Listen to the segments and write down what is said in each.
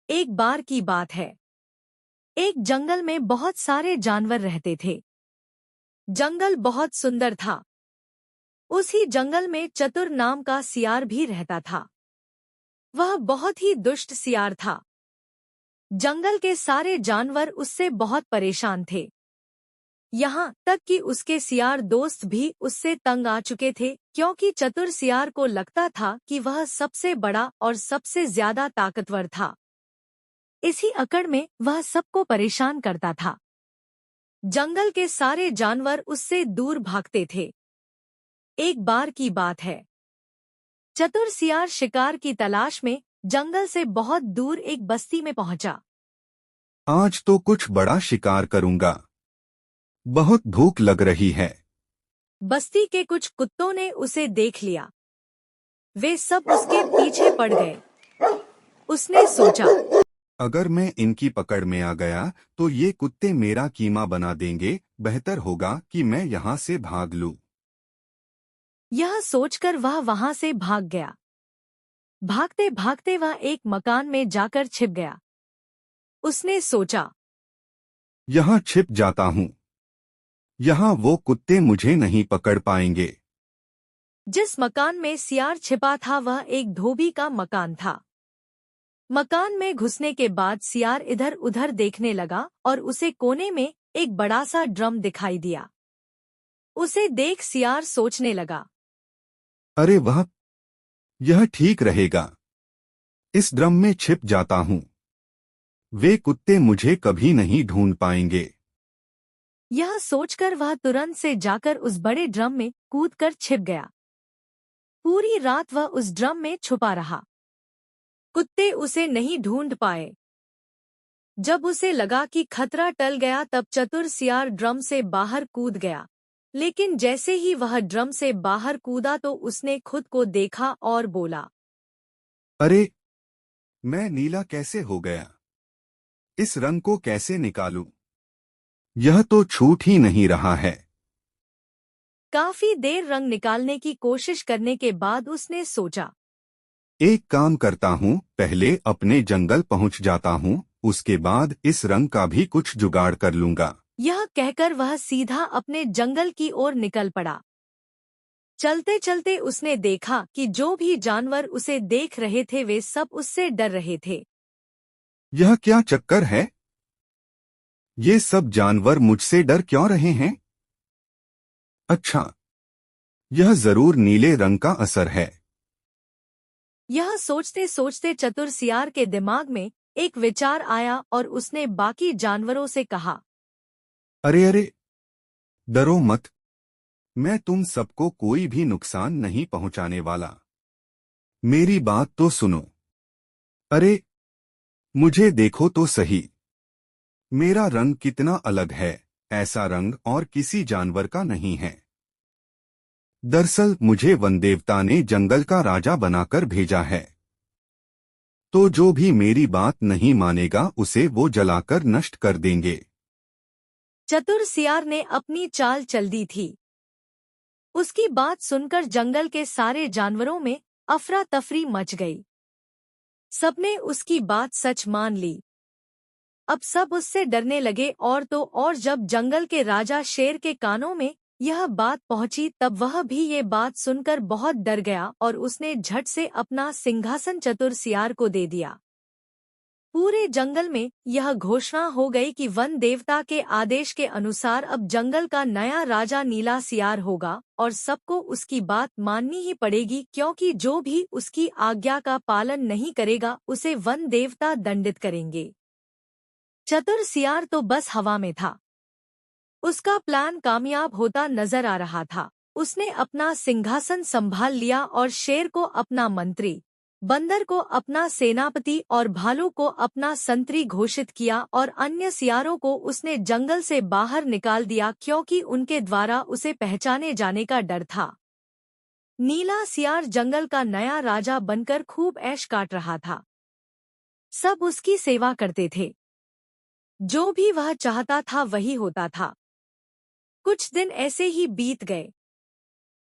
एक बार की बात है। एक जंगल में बहुत सारे जानवर रहते थे। जंगल बहुत सुंदर था। उसी जंगल में चतुर नाम का सियार भी रहता था। वह बहुत ही दुष्ट सियार था। जंगल के सारे जानवर उससे बहुत परेशान थे। यहाँ तक कि उसके सियार दोस्त भी उससे तंग आ चुके थे, क्योंकि चतुर सियार को लगता था कि वह सबसे बड़ा और सबसे ज्यादा ताकतवर था। इसी अकड़ में वह सबको परेशान करता था। जंगल के सारे जानवर उससे दूर भागते थे। एक बार की बात है। चतुर सियार शिकार की तलाश में जंगल से बहुत दूर एक बस्ती में पहुंचा। आज तो कुछ बड़ा शिकार करूंगा। बहुत भूख लग रही है। बस्ती के कुछ कुत्तों ने उसे देख लिया। वे सब उसके पीछे पड़ गए। उसने सोचा, अगर मैं इनकी पकड़ में आ गया तो ये कुत्ते मेरा कीमा बना देंगे। बेहतर होगा कि मैं यहाँ से भाग लूं। यह सोचकर वह वहां से भाग गया। भागते भागते वह एक मकान में जाकर छिप गया। उसने सोचा, यहाँ छिप जाता हूँ। यहाँ वो कुत्ते मुझे नहीं पकड़ पाएंगे। जिस मकान में सियार छिपा था वह एक धोबी का मकान था। मकान में घुसने के बाद सियार इधर उधर देखने लगा और उसे कोने में एक बड़ा सा ड्रम दिखाई दिया। उसे देख सियार सोचने लगा, अरे वाह, यह ठीक रहेगा। इस ड्रम में छिप जाता हूँ। वे कुत्ते मुझे कभी नहीं ढूंढ पाएंगे। यह सोचकर वह तुरंत से जाकर उस बड़े ड्रम में कूदकर छिप गया। पूरी रात वह उस ड्रम में छुपा रहा। कुत्ते उसे नहीं ढूंढ पाए। जब उसे लगा कि खतरा टल गया तब चतुर सियार ड्रम से बाहर कूद गया। लेकिन जैसे ही वह ड्रम से बाहर कूदा तो उसने खुद को देखा और बोला, अरे, मैं नीला कैसे हो गया? इस रंग को कैसे निकालूं? यह तो छूट ही नहीं रहा है। काफी देर रंग निकालने की कोशिश करने के बाद उसने सोचा, एक काम करता हूँ, पहले अपने जंगल पहुँच जाता हूँ, उसके बाद इस रंग का भी कुछ जुगाड़ कर लूंगा। यह कहकर वह सीधा अपने जंगल की ओर निकल पड़ा। चलते चलते उसने देखा कि जो भी जानवर उसे देख रहे थे वे सब उससे डर रहे थे। यह क्या चक्कर है? ये सब जानवर मुझसे डर क्यों रहे हैं? अच्छा, यह जरूर नीले रंग का असर है। यह सोचते सोचते चतुर सियार के दिमाग में एक विचार आया और उसने बाकी जानवरों से कहा, अरे अरे, डरो मत। मैं तुम सबको कोई भी नुकसान नहीं पहुंचाने वाला। मेरी बात तो सुनो। अरे, मुझे देखो तो सही। मेरा रंग कितना अलग है। ऐसा रंग और किसी जानवर का नहीं है। दरअसल मुझे वन देवता ने जंगल का राजा बनाकर भेजा है। तो जो भी मेरी बात नहीं मानेगा उसे वो जलाकर नष्ट कर देंगे। चतुर सियार ने अपनी चाल चल दी थी। उसकी बात सुनकर जंगल के सारे जानवरों में अफरा तफरी मच गई। सबने उसकी बात सच मान ली। अब सब उससे डरने लगे और तो और जब जंगल के राजा शेर के कानों में यह बात पहुंची तब वह भी ये बात सुनकर बहुत डर गया और उसने झट से अपना सिंहासन चतुर सियार को दे दिया। पूरे जंगल में यह घोषणा हो गई कि वन देवता के आदेश के अनुसार अब जंगल का नया राजा नीला सियार होगा और सबको उसकी बात माननी ही पड़ेगी, क्योंकि जो भी उसकी आज्ञा का पालन नहीं करेगा उसे वन देवता दंडित करेंगे। चतुर सियार तो बस हवा में था। उसका प्लान कामयाब होता नजर आ रहा था। उसने अपना सिंहासन संभाल लिया और शेर को अपना मंत्री, बंदर को अपना सेनापति और भालू को अपना संतरी घोषित किया और अन्य सियारों को उसने जंगल से बाहर निकाल दिया, क्योंकि उनके द्वारा उसे पहचाने जाने का डर था। नीला सियार जंगल का नया राजा बनकर खूब ऐश काट रहा था। सब उसकी सेवा करते थे। जो भी वह चाहता था वही होता था। कुछ दिन ऐसे ही बीत गए।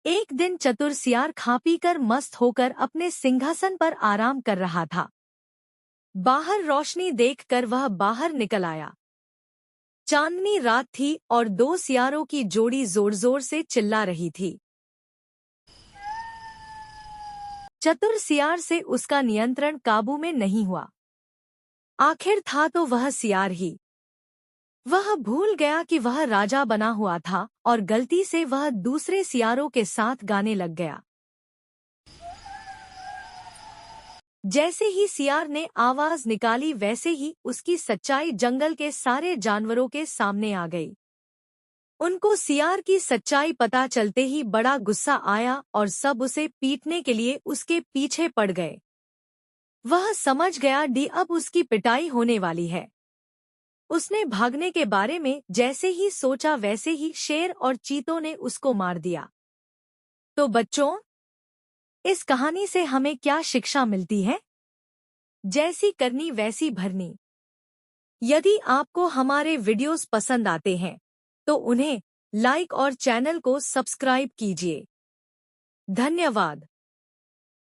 एक दिन चतुर सियार खा पी कर मस्त होकर अपने सिंहासन पर आराम कर रहा था। बाहर रोशनी देखकर वह बाहर निकल आया। चांदनी रात थी और दो सियारों की जोड़ी जोर जोर से चिल्ला रही थी। चतुर सियार से उसका नियंत्रण काबू में नहीं हुआ। आखिर था तो वह सियार ही। वह भूल गया कि वह राजा बना हुआ था और गलती से वह दूसरे सियारों के साथ गाने लग गया। जैसे ही सियार ने आवाज निकाली वैसे ही उसकी सच्चाई जंगल के सारे जानवरों के सामने आ गई। उनको सियार की सच्चाई पता चलते ही बड़ा गुस्सा आया और सब उसे पीटने के लिए उसके पीछे पड़ गए। वह समझ गया कि अब उसकी पिटाई होने वाली है। उसने भागने के बारे में जैसे ही सोचा वैसे ही शेर और चीतों ने उसको मार दिया। तो बच्चों, इस कहानी से हमें क्या शिक्षा मिलती है? जैसी करनी वैसी भरनी। यदि आपको हमारे वीडियोस पसंद आते हैं तो उन्हें लाइक और चैनल को सब्सक्राइब कीजिए। धन्यवाद।